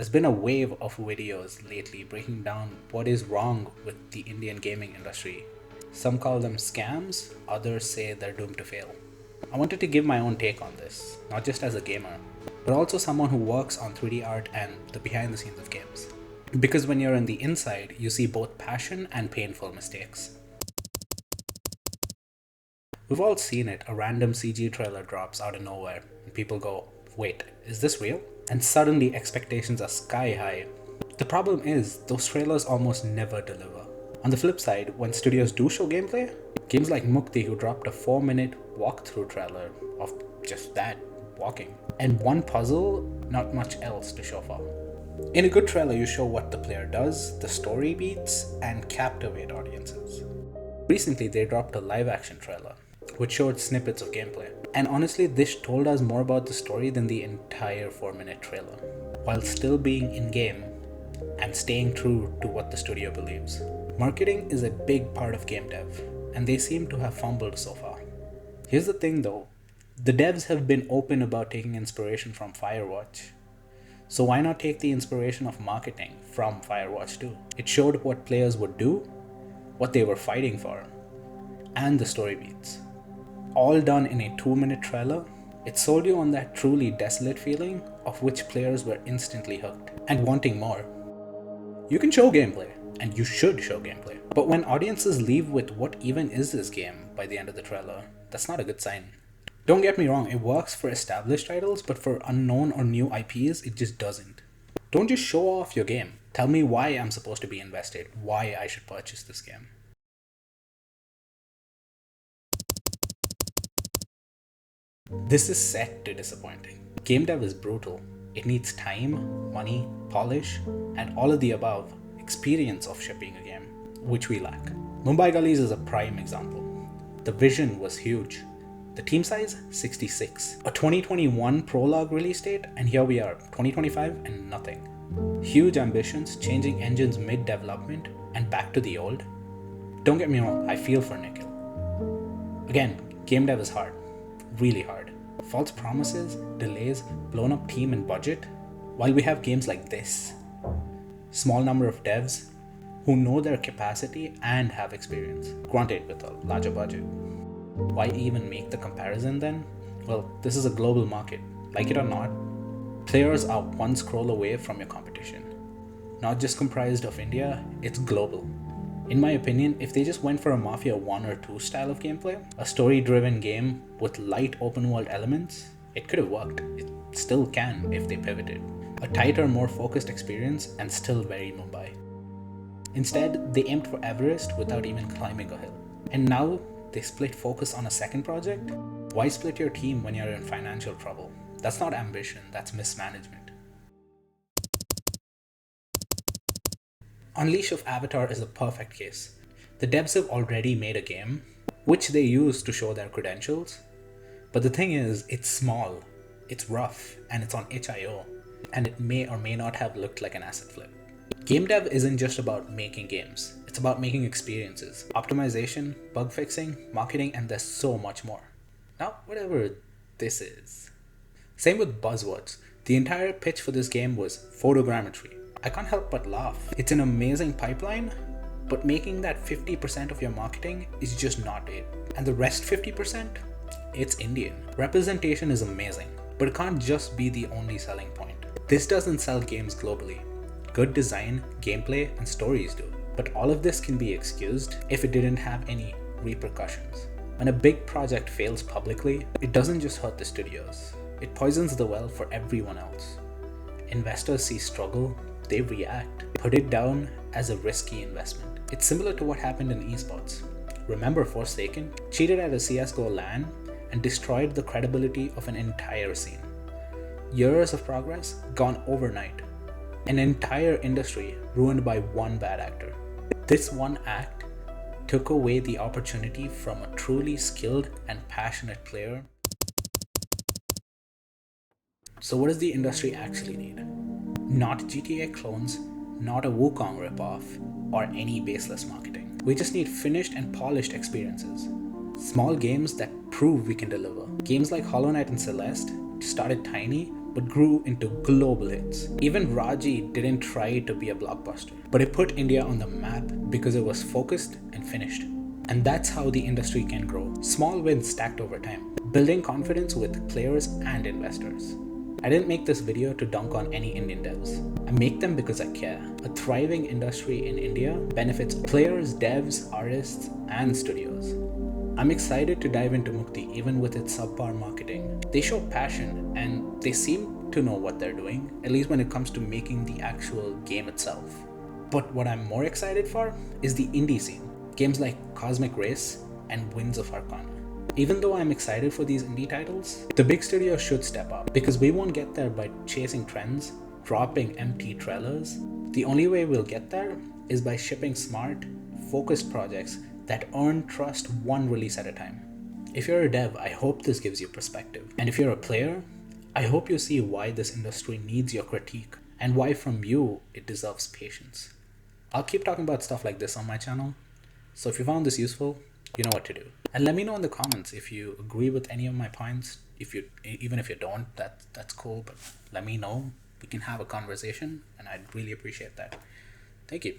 There's been a wave of videos lately breaking down what is wrong with the Indian gaming industry. Some call them scams, others say they're doomed to fail. I wanted to give my own take on this, not just as a gamer, but also someone who works on 3D art and the behind the scenes of games. Because when you're on the inside, you see both passion and painful mistakes. We've all seen it, a random CG trailer drops out of nowhere, and people go, wait, is this real? And suddenly expectations are sky high. The problem is, those trailers almost never deliver. On the flip side, when studios do show gameplay, games like Mukthi, who dropped a 4-minute walkthrough trailer of just that, walking, and one puzzle, not much else to show for. In a good trailer, you show what the player does, the story beats, and captivate audiences. Recently, they dropped a live-action trailer, which showed snippets of gameplay. And honestly, this told us more about the story than the entire 4-minute trailer, while still being in-game and staying true to what the studio believes. Marketing is a big part of game dev, and they seem to have fumbled so far. Here's the thing though, the devs have been open about taking inspiration from Firewatch. So why not take the inspiration of marketing from Firewatch too? It showed what players would do, what they were fighting for, and the story beats. All done in a 2-minute trailer. It sold you on that truly desolate feeling of which players were instantly hooked and wanting more. You can show gameplay, and you should show gameplay, but when audiences leave with what even is this game by the end of the trailer, that's not a good sign. Don't get me wrong, it works for established titles, but for unknown or new IPs, it just doesn't. Don't just show off your game. Tell me why I'm supposed to be invested, why I should purchase this game. This is set to disappointing. Game dev is brutal. It needs time, money, polish, and all of the above, experience of shipping a game, which we lack. Mumbai Gullies is a prime example. The vision was huge. The team size, 66. A 2021 prologue release date, and here we are, 2025 and nothing. Huge ambitions, changing engines mid-development, and back to the old. Don't get me wrong, I feel for Nikhil. Again, game dev is hard. Really hard. False promises, delays, blown up team and budget, while we have games like this. Small number of devs who know their capacity and have experience, granted with a larger budget. Why even make the comparison then? Well, this is a global market. Like it or not, players are one scroll away from your competition. Not just comprised of India, it's global. In my opinion, if they just went for a Mafia 1 or 2 style of gameplay, a story-driven game with light open-world elements, it could have worked. It still can if they pivoted. A tighter, more focused experience and still very Mumbai. Instead, they aimed for Everest without even climbing a hill. And now, they split focus on a second project? Why split your team when you're in financial trouble? That's not ambition, that's mismanagement. Unleash of Avatar is a perfect case. The devs have already made a game, which they use to show their credentials. But the thing is, it's small, it's rough, and it's on itch.io, and it may or may not have looked like an asset flip. Game dev isn't just about making games, it's about making experiences, optimization, bug fixing, marketing, and there's so much more. Now, whatever this is. Same with buzzwords. The entire pitch for this game was photogrammetry. I can't help but laugh. It's an amazing pipeline, but making that 50% of your marketing is just not it. And the rest 50%? It's Indian. Representation is amazing, but it can't just be the only selling point. This doesn't sell games globally. Good design, gameplay, and stories do. But all of this can be excused if it didn't have any repercussions. When a big project fails publicly, it doesn't just hurt the studios. It poisons the well for everyone else. Investors see struggle, they react, put it down as a risky investment. It's similar to what happened in esports. Remember Forsaken? Cheated at a CSGO LAN and destroyed the credibility of an entire scene. Years of progress gone overnight. An entire industry ruined by one bad actor. This one act took away the opportunity from a truly skilled and passionate player. So what does the industry actually need? Not GTA clones, not a Wukong ripoff, or any baseless marketing. We just need finished and polished experiences. Small games that prove we can deliver. Games like Hollow Knight and Celeste started tiny but grew into global hits. Even Raji didn't try to be a blockbuster, but it put India on the map because it was focused and finished. And that's how the industry can grow. Small wins stacked over time, building confidence with players and investors. I didn't make this video to dunk on any Indian devs. I make them because I care. A thriving industry in India benefits players, devs, artists, and studios. I'm excited to dive into Mukthi even with its subpar marketing. They show passion and they seem to know what they're doing, at least when it comes to making the actual game itself. But what I'm more excited for is the indie scene. Games like Cosmic Race and Winds of Arcana. Even though I'm excited for these indie titles, the big studios should step up because we won't get there by chasing trends, dropping empty trailers. The only way we'll get there is by shipping smart, focused projects that earn trust one release at a time. If you're a dev, I hope this gives you perspective. And if you're a player, I hope you see why this industry needs your critique and why from you it deserves patience. I'll keep talking about stuff like this on my channel, so if you found this useful, you know what to do. And let me know in the comments if you agree with any of my points. Even if you don't, that's cool, but let me know. We can have a conversation and I'd really appreciate that. Thank you.